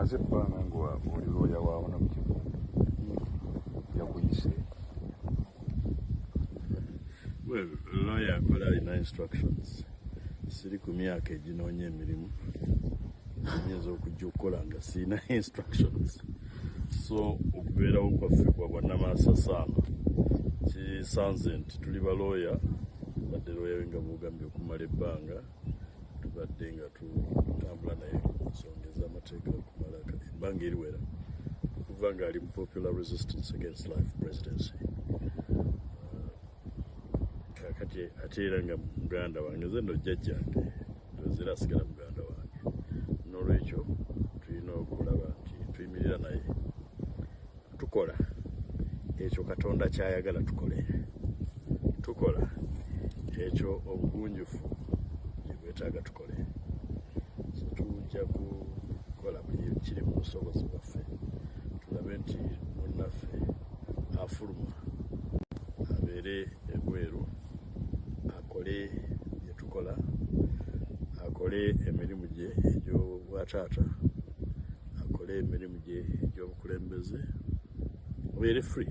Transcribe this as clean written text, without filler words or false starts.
omaze ebbanga ng'oli looya waawo na mu kitundu yakuyise? Well, lawyer akola alina instructions. Siri ku myaka eginoonya emirimu nyinza okujja okukola nga sirina instructions. So okubeerawo kwaffe kwa bwannamasasaana kisanze nti tuli balooya, badde looya we nga bugambye okumala ebbanga tubadde nga tutambula naye ensonga ez'amateeka okumala ebbanga eriwera okuva nga ali mu Popular Resistance Against Life Presidency. Kakati ate era nga muganda wange nze nno jjajjange ndozeera asigala muganda wange, n'olwekyo tulina okulaba nti tuyimirira naye tukola ekyo Katonda kyayagala tukole, tukola ekyo obugunjufu gye bwetaaga tukole. So tujja kukola buli kiri mu busobozi bwaffe tulabe nti munnaffe afuluma abeere ebweru, akole bye tukola, akole emirimu gye egy'obwataata, akole emirimu gye egy'obukulembeze, obeere free.